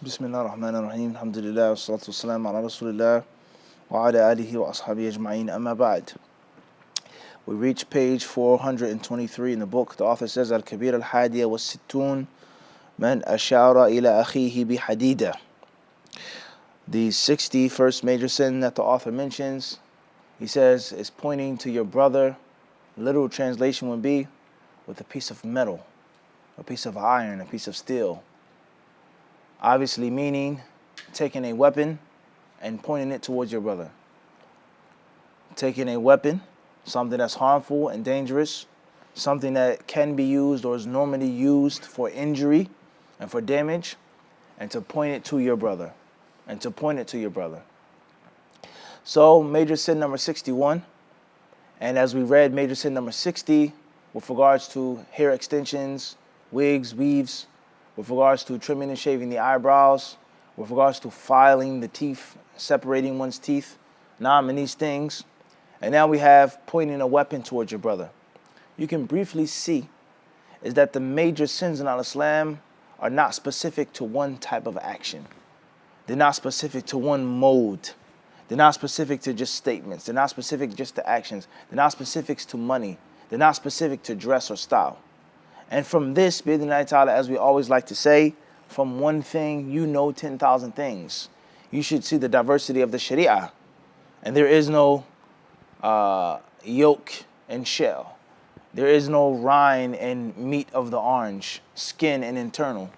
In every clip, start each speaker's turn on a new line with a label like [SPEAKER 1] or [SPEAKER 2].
[SPEAKER 1] Bismillah ar-Rahman ar-Rahim. Alhamdulillah, wassalatu wassalam ala Rasulillah wa ala alihi wa ashabihi ajma'in. Amma ba'd. We reach page 423 in the book. The author says, Al-Kaba'ir al-Hadiya was-Sittun man ashara ila akhihi bi-hadida. The 61st major sin that the author mentions, he says, is pointing to your brother. Literal translation would be with a piece of metal, a piece of iron, a piece of steel. Obviously meaning taking a weapon and pointing it towards your brother. Taking a weapon, something that's harmful and dangerous, something that can be used or is normally used for injury and for damage, and to point it to your brother. So major sin number 61, and as we read major sin number 60 with regards to hair extensions, wigs, weaves, with regards to trimming and shaving the eyebrows, with regards to filing the teeth, separating one's teeth, and these things. And now we have pointing a weapon towards your brother. You can briefly see is that the major sins in Al-Islam are not specific to one type of action. They're not specific to one mode. They're not specific to just statements. They're not specific just to actions. They're not specific to money. They're not specific to dress or style. And from this, bi'idhnillahi ta'ala, as we always like to say, from one thing you know 10,000 things. You should see the diversity of the Sharia. And there is no yolk and shell. There is no rind and meat of the orange, skin and internal.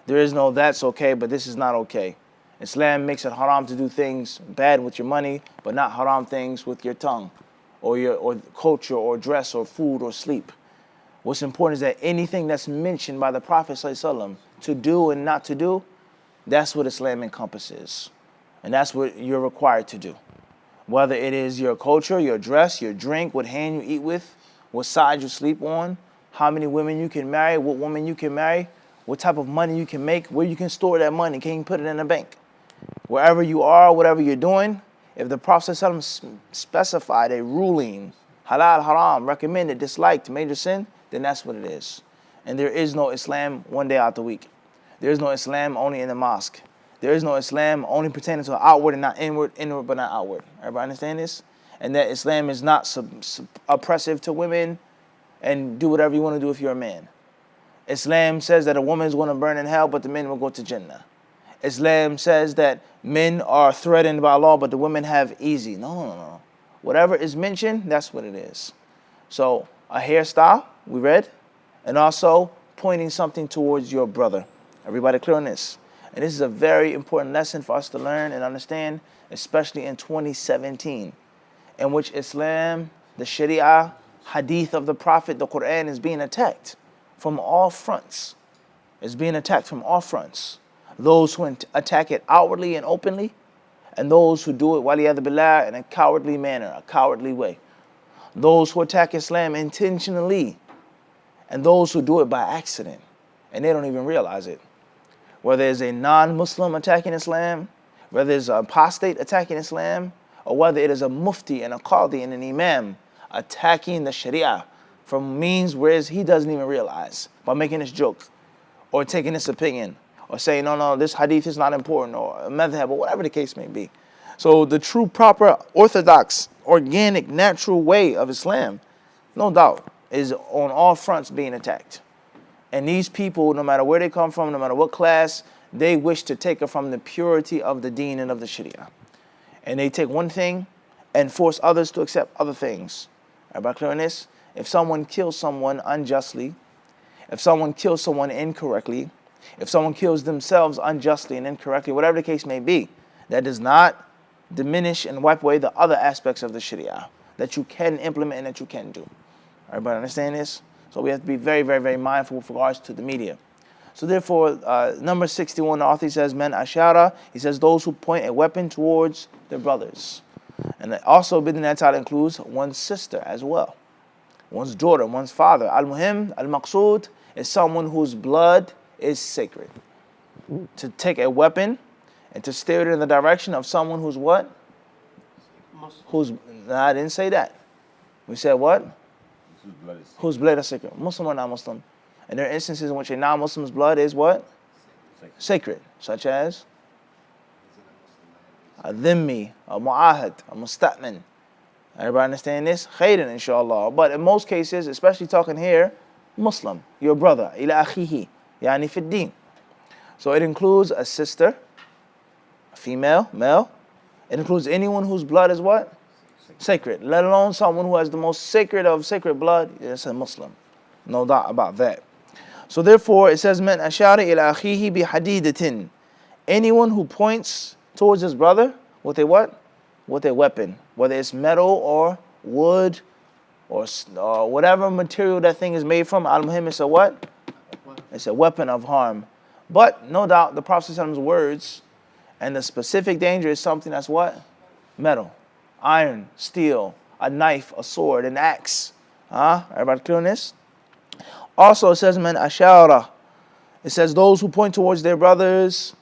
[SPEAKER 1] There is no that's okay, but this is not okay. Islam makes it haram to do things bad with your money, but not haram things with your tongue, or culture, or dress, or food, or sleep. What's important is that anything that's mentioned by the Prophet ﷺ to do and not to do, that's what Islam encompasses. And that's what you're required to do. Whether it is your culture, your dress, your drink, what hand you eat with, what side you sleep on, how many women you can marry, what woman you can marry, what type of money you can make, where you can store that money, can you put it in a bank? Wherever you are, whatever you're doing, if the Prophet ﷺ specified a ruling, halal, haram, recommended, disliked, major sin, then that's what it is. And there is no Islam one day out the week. There is no Islam only in the mosque. There is no Islam only pertaining to outward and not inward, inward but not outward. Everybody understand this? And that Islam is not oppressive to women and do whatever you want to do if you're a man. Islam says that a woman is going to burn in hell, but the men will go to Jannah. Islam says that men are threatened by Allah, but the women have easy. No. Whatever is mentioned, that's what it is. So a hairstyle, we read, and also pointing something towards your brother. Everybody clear on this? And this is a very important lesson for us to learn and understand, especially in 2017, in which Islam, the Sharia, hadith of the Prophet, the Quran is being attacked from all fronts. It's being attacked from all fronts. Those who attack it outwardly and openly, and those who do it, waliyadhu billah, in a cowardly manner, a cowardly way. Those who attack Islam intentionally, and those who do it by accident, and they don't even realize it. Whether it's a non-Muslim attacking Islam, whether it's an apostate attacking Islam, or whether it is a mufti and a qadi and an imam attacking the Sharia from means whereas he doesn't even realize, by making this joke, or taking this opinion, or saying, no, this hadith is not important, or a madhab, or whatever the case may be. So the true, proper, orthodox, organic, natural way of Islam, no doubt, is on all fronts being attacked. And these people, no matter where they come from, no matter what class, they wish to take it from the purity of the deen and of the Sharia. And they take one thing and force others to accept other things. Everybody clear on this? If someone kills someone unjustly, if someone kills someone incorrectly, if someone kills themselves unjustly and incorrectly, whatever the case may be, that does not diminish and wipe away the other aspects of the Sharia that you can implement and that you can do. Everybody understand this? So we have to be very, very, very mindful with regards to the media. So therefore, number 61, the author says, Man ashara, he says, those who point a weapon towards their brothers. And also, bi'idhnillahi ta'ala includes one's sister as well, one's daughter, one's father. Al-Muhim, al-Maqsood, is someone whose blood is sacred. To take a weapon and to steer it in the direction of someone who's what? I didn't say that. We said what? Whose blood is sacred. Muslim or non-Muslim. And there are instances in which a non-Muslim's blood is what? sacred, such as a dhimmi, a mu'ahad, a musta'min. Everybody understand this? Khairan, inshallah. But in most cases, especially talking here, Muslim, your brother, ila akhihi, yani fi din. So it includes a sister, a female, male. It includes anyone whose blood is what? Sacred. Let alone someone who has the most sacred of sacred blood, it's a Muslim. No doubt about that. So therefore, it says, "Man ashara ila akhihi bi hadidatin." Anyone who points towards his brother with a what? With a weapon, whether it's metal or wood or whatever material that thing is made from. Al-Muhim, it's a what? It's a weapon of harm. But no doubt, the Prophet's words and the specific danger is something that's what? Metal, iron, steel, a knife, a sword, an axe. Everybody clear on this? Also, it says, "Man ashara." It says those who point towards their brothers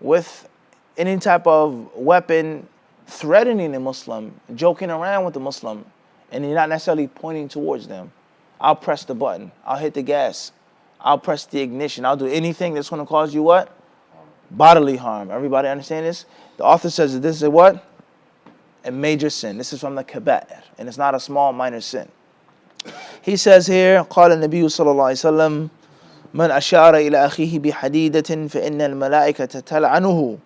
[SPEAKER 1] with any type of weapon, threatening the Muslim, joking around with the Muslim, and you're not necessarily pointing towards them. I'll press the button. I'll hit the gas. I'll press the ignition. I'll do anything that's going to cause you what? Bodily harm. Everybody understand this? The author says that this is a what? A major sin. This is from the Kaba'ir, and it's not a small, minor sin. He says here, قال النبي صلى الله عليه وسلم من أشار إلى أخيه بحديدة فإن الملائكة تلعنه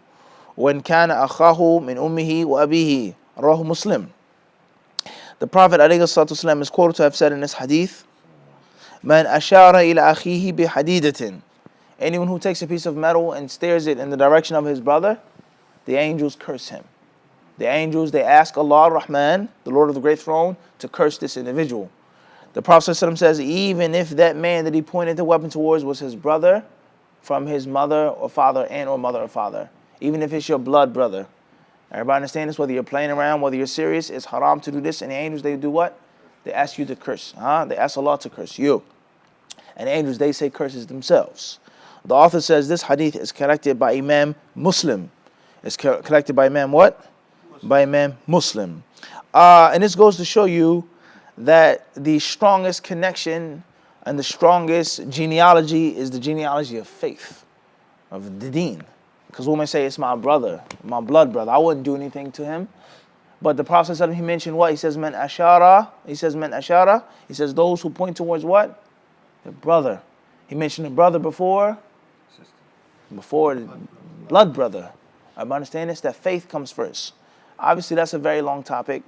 [SPEAKER 1] وإن كان أخاه من أمه وأبيه. رواه Muslim. The Prophet ﷺ is quoted to have said in this hadith, "Man ashara ila akhihi bihadidatin." Anyone who takes a piece of metal and stares it in the direction of his brother, the angels curse him. The angels, they ask Allah Rahman, the Lord of the Great Throne, to curse this individual. The Prophet ﷺ says, even if that man that he pointed the weapon towards was his brother from his mother or father and or mother or father, even if it's your blood brother. Everybody understand this? Whether you're playing around, whether you're serious, it's haram to do this. And the angels, they do what? They ask you to curse. They ask Allah to curse you. And the angels, they say curses themselves. The author says this hadith is collected by Imam Muslim. It's collected by Imam what? By Imam Muslim. And this goes to show you that the strongest connection and the strongest genealogy is the genealogy of faith, of the deen. Because women say, it's my brother, my blood brother. I wouldn't do anything to him. But the Prophet, he mentioned what? He says, "Man ashara." He says, "Man ashara." He says, those who point towards what? The brother. He mentioned the brother before the blood brother. I understand this, that faith comes first. Obviously, that's a very long topic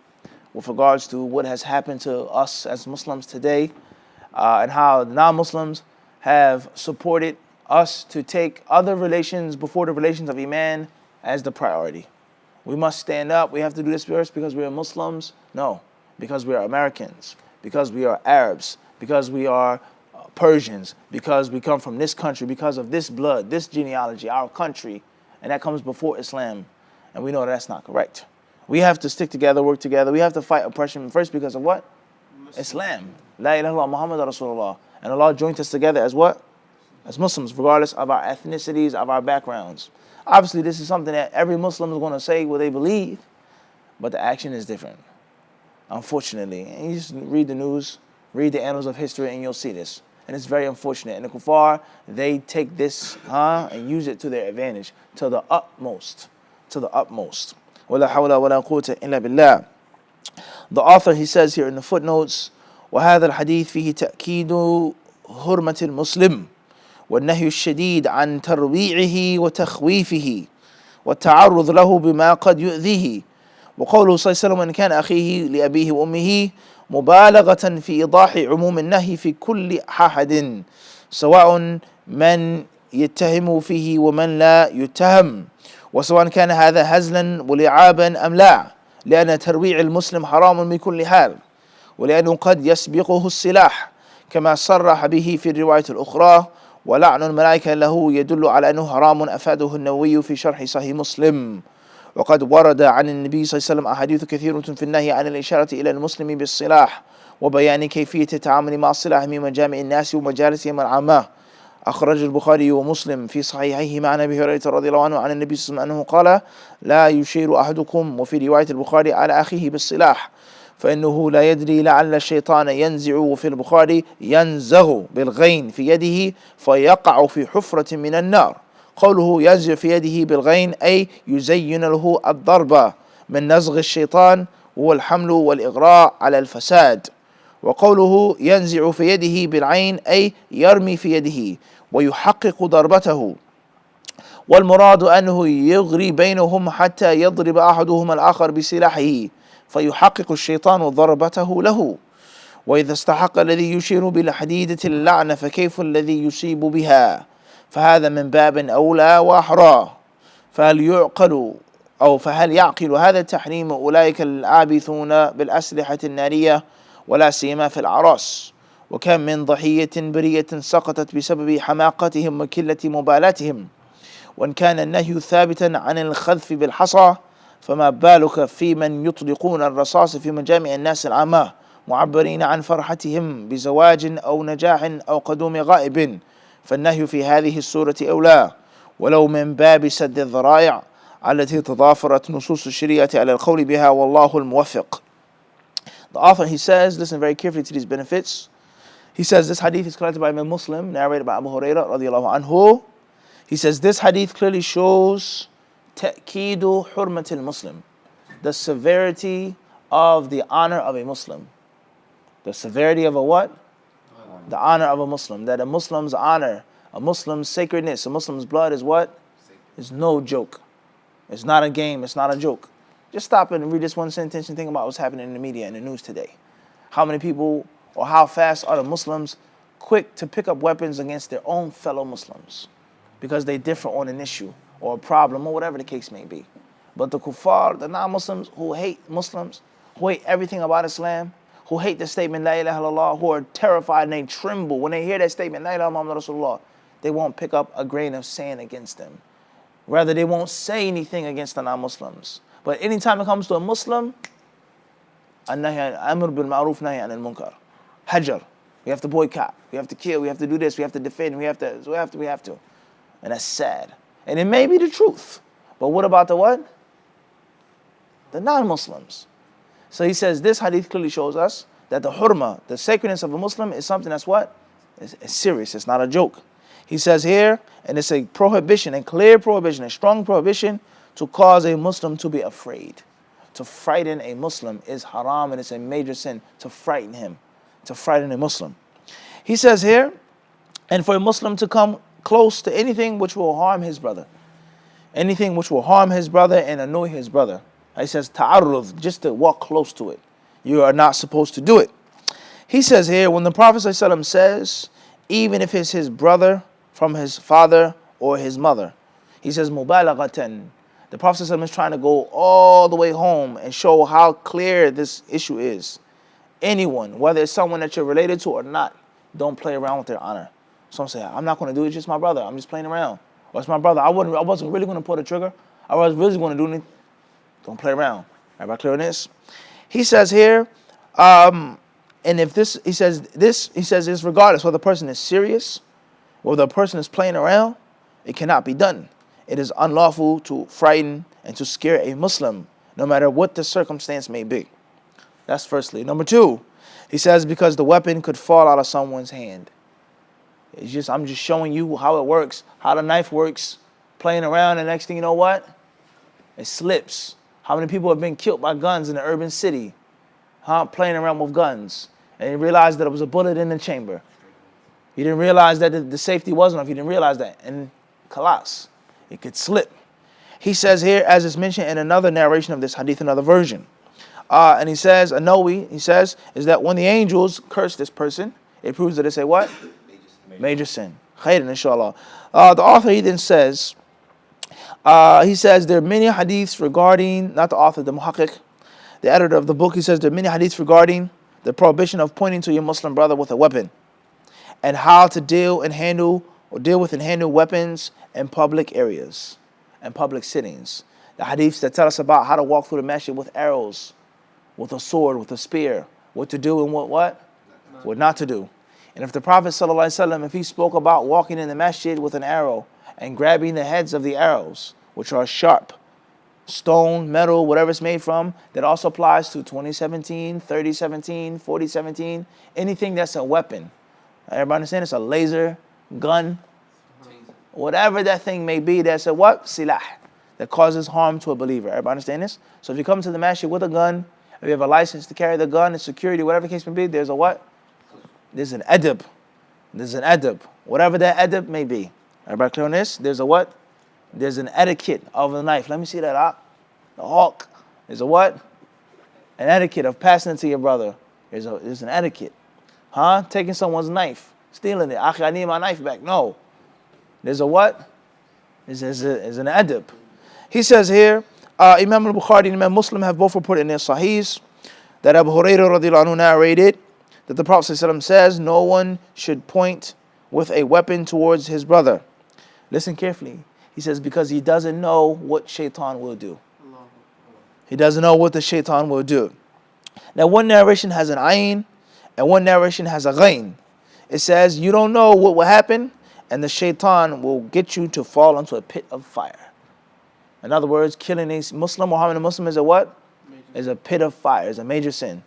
[SPEAKER 1] with regards to what has happened to us as Muslims today, and how non-Muslims have supported us to take other relations before the relations of Iman as the priority. We must stand up. We have to do this first because we are Muslims? No, because we are Americans, because we are Arabs, because we are Persians, because we come from this country, because of this blood, this genealogy, our country, and that comes before Islam. And we know that's not correct. We have to stick together, work together. We have to fight oppression first because of what? Islam. La ilaha illallah Muhammad Rasulullah. And Allah joined us together as what? As Muslims, regardless of our ethnicities, of our backgrounds. Obviously, this is something that every Muslim is going to say what they believe, but the action is different, unfortunately. And you just read the news, read the annals of history, and you'll see this. And it's very unfortunate. And the kuffar, they take this and use it to their advantage, to the utmost. To the utmost. وَلَا حَوْلَ وَلَا قُوَّةَ إِلَّا بِاللَّهِ. The author, he says here in the footnotes, وَهَذَا الْحَدِيث فِيهِ تَأْكِيدُ حُرْمَةِ الْمُسْلِمِ والنهي الشديد عن ترويعه وتخويفه والتعرض له بما قد يؤذيه وقوله صلى الله عليه وسلم إن كان أخيه لأبيه وأمه مبالغة في إيضاح عموم النهي في كل أحد سواء من يتهم فيه ومن لا يتهم وسواء كان هذا هزلا ولعابا أم لا لأن ترويع المسلم حرام من كل حال ولأنه قد يسبقه السلاح كما صرح به في الرواية الأخرى ولعن الملائكة له يدل على أنه حرام أفاده النووي في شرح صحيح مسلم وقد ورد عن النبي صلى الله عليه وسلم أحاديث كثيرة في النهي عن الإشارة إلى المسلم بالسلاح وبيان كيفية التعامل مع السلاح من مجامع الناس ومجالسهم العامة أخرج البخاري ومسلم في صحيحيهما عن أبي هريرة رضي الله عنه عن النبي صلى الله عليه وسلم أنه قال لا يشير أحدكم وفي رواية البخاري على أخيه بالسلاح فإنه لا يدري لعل الشيطان ينزع في البخاري ينزغ بالغين في يده فيقع في حفرة من النار قوله ينزع في يده بالغين أي يزين له الضربة من نزغ الشيطان هو الحمل والإغراء على الفساد. وقوله ينزع في يده بالعين أي يرمي في يده ويحقق ضربته، والمراد أنه يغري بينهم حتى يضرب أحدهما الآخر بسلاحه فيحقق الشيطان ضربته له. وإذا استحق الذي يشير بالحديدة اللعنة فكيف الذي يصيب بها؟ فهذا من باب أولى وأحرى. فهل يعقل هذا التحريم أولئك العابثون بالأسلحة النارية ولا سيما في الأعراس؟ وكم من ضحية برية سقطت بسبب حماقتهم وكلة مبالاتهم. وإن كان النهي ثابتا عن الخذف بالحصى فما بالك في من يطلقون الرصاص في مجامع الناس العامة معبرين عن فرحتهم بزواج أو نجاح أو قدوم غائب، فالنهي في هذه السورة أولى ولو من باب سد الذرائع التي تضافرت نصوص الشريعة على القول بها والله الموفق. The author, he says, listen very carefully to these benefits. He says this hadith is collected by Imam Muslim, narrated by Abu Hurairah radiallahu anhu. He says this hadith clearly shows ta'keedu hurmatil Muslim, the severity of the honor of a Muslim. The severity of a what? The honor of a Muslim. That a Muslim's honor, a Muslim's sacredness, a Muslim's blood is what? Is no joke. It's not a game, it's not a joke. Just stop and read this one sentence and think about what's happening in the media and the news today. How many people or how fast are the Muslims quick to pick up weapons against their own fellow Muslims because they differ on an issue or a problem or whatever the case may be. But the kuffar, the non-Muslims who hate Muslims, who hate everything about Islam, who hate the statement La ilaha illallah, who are terrified and they tremble when they hear that statement La ilaha Muhammad Rasulullah, they won't pick up a grain of sand against them. Rather, they won't say anything against the non-Muslims. But anytime it comes to a Muslim, amr bil ma'ruf nahy anil munkar. Hajar. We have to boycott. We have to kill. We have to do this. We have to defend. We have to. And that's sad. And it may be the truth. But what about the what? The non-Muslims. So he says this hadith clearly shows us that the hurma, the sacredness of a Muslim is something that's what? It's serious. It's not a joke. He says here, and it's a prohibition, a clear prohibition, a strong prohibition to cause a Muslim to be afraid. To frighten a Muslim is haram and it's a major sin to frighten him, to frighten a Muslim. He says here, and for a Muslim to come close to anything which will harm his brother. Anything which will harm his brother and annoy his brother. He says, ta'arrud, just to walk close to it. You are not supposed to do it. He says here, when the Prophet ﷺ says, even if it's his brother from his father or his mother, he says, mubalaghatan. The Prophet ﷺ is trying to go all the way home and show how clear this issue is. Anyone, whether it's someone that you're related to or not, don't play around with their honor. Some say, I'm not going to do it, it's just my brother. I'm just playing around. Or it's my brother. I wasn't really going to pull the trigger. I was really going to do anything. Don't play around. Everybody clear on this? He says here, and if this, he says this regardless whether the person is serious, whether the person is playing around, it cannot be done. It is unlawful to frighten and to scare a Muslim, no matter what the circumstance may be. That's firstly. Number two, he says because the weapon could fall out of someone's hand. I'm just showing you how it works, how the knife works, playing around, and next thing you know what? It slips. How many people have been killed by guns in the urban city? Playing around with guns. And you realized that it was a bullet in the chamber. You didn't realize that the safety wasn't off. You didn't realize that. And khalas, it could slip. He says here, as is mentioned in another narration of this hadith, another version. And he says, he says, is that when the angels curse this person, it proves that it's a what? Major sin. Khairan, inshallah. The author, he then says, he says there are many hadiths regarding, not the author, the muhaqqiq, the editor of the book, he says there are many hadiths regarding the prohibition of pointing to your Muslim brother with a weapon and how to deal with and handle weapons in public areas and public sittings. The hadiths that tell us about how to walk through the masjid with arrows, with a sword, with a spear, what to do and what not to do. And if the Prophet ﷺ, if he spoke about walking in the masjid with an arrow and grabbing the heads of the arrows, which are sharp, stone, metal, whatever it's made from, that also applies to 2017, 3017, 4017, anything that's a weapon. Everybody understand? It's a laser gun. whatever that thing may be, that's a what? Silah. That causes harm to a believer. Everybody understand this? So if you come to the masjid with a gun, if you have a license to carry the gun and security, whatever the case may be, there's a what? There's an adab. There's an adab. Whatever that adab may be. Everybody clear on this? There's a what? There's an etiquette of the knife. Let me see that. The hawk. There's a what? An etiquette of passing it to your brother. There's an etiquette. Taking someone's knife. Stealing it. I need my knife back. No. There's a what? There's an adab. He says here, Imam al-Bukhari and Imam Muslim have both reported in their sahihs that Abu Hurairah radiallahu anhu narrated that the Prophet ﷺ says, no one should point with a weapon towards his brother. Listen carefully. He says, because he doesn't know what shaitan will do. He doesn't know what the shaitan will do. Now, one narration has an ayn and one narration has a ghain. It says, you don't know what will happen, and the shaitan will get you to fall into a pit of fire. In other words, killing a Muslim or harming a Muslim is a what? Is a pit of fire. It's a major sin.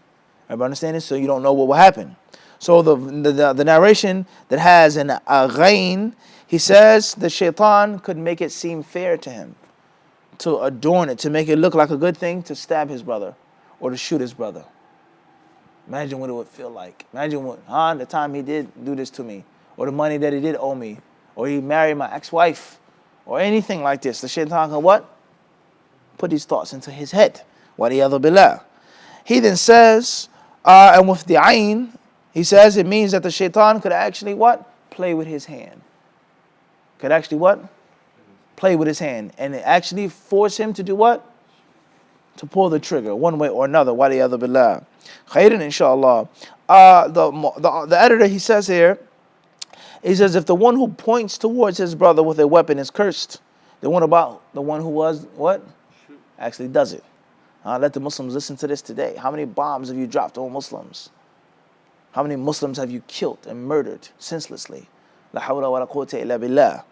[SPEAKER 1] Everybody understand this? So you don't know what will happen. So the narration that has a ghain, he says the shaitan could make it seem fair to him, to adorn it, to make it look like a good thing, to stab his brother or to shoot his brother. Imagine what it would feel like. Imagine the time he did do this to me, or the money that he did owe me, or he married my ex-wife, or anything like this. The shaitan can what? Put these thoughts into his head. Waliyadhu billah. He then says, and with the ayn, he says it means that the shaitan could actually what? Play with his hand. Could actually what? Play with his hand. And actually force him to do what? To pull the trigger one way or another. Waliyadhu billah. Khairan inshallah. The editor, he says here, he says, if the one who points towards his brother with a weapon is cursed, the one who was what? Actually does it. Let the Muslims listen to this today. How many bombs have you dropped on Muslims? How many Muslims have you killed and murdered senselessly? La hawla wa la quwwata illa billah.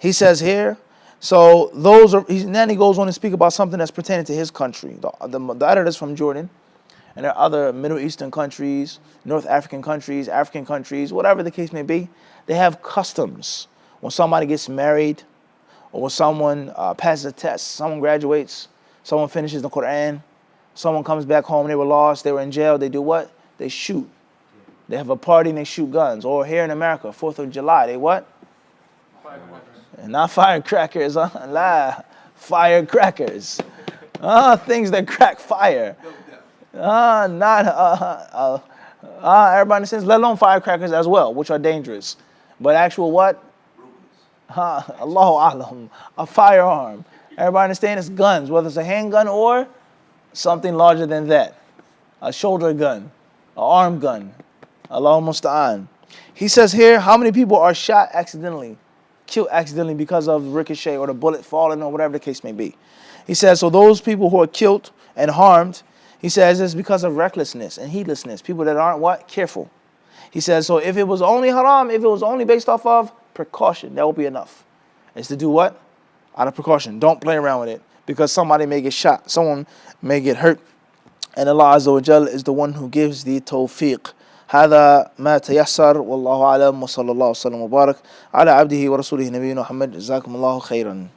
[SPEAKER 1] He says here, so then he goes on to speak about something that's pertaining to his country. The editor is from Jordan, and there are other Middle Eastern countries, North African countries, whatever the case may be. They have customs. When somebody gets married, or when someone passes a test, someone graduates, someone finishes the Quran, someone comes back home, they were lost, they were in jail, they do what? They shoot. They have a party and they shoot guns. Or here in America, 4th of July, they what? Firecrackers. Not firecrackers, firecrackers. Things that crack fire. Everybody understands, let alone firecrackers as well, which are dangerous. But actual what? Allahu Alam, a firearm. Everybody understand it's guns, whether it's a handgun or something larger than that. A shoulder gun, an arm gun. Allahu Musta'an. He says here, how many people are shot accidentally, killed accidentally because of ricochet or the bullet falling or whatever the case may be. He says, so those people who are killed and harmed, he says it's because of recklessness and heedlessness. People that aren't what? Careful. He says, so if it was only haram, if it was only based off of precaution, that will be enough. It's to do what? Out of precaution. Don't play around with it, because somebody may get shot, someone may get hurt. And Allah Azza wa Jal is the one who gives the tawfiq. هذا ما تيسر والله أعلم وصلى الله وسلم وبارك على عبده ورسوله نبينا محمد جزاكم الله خيرا.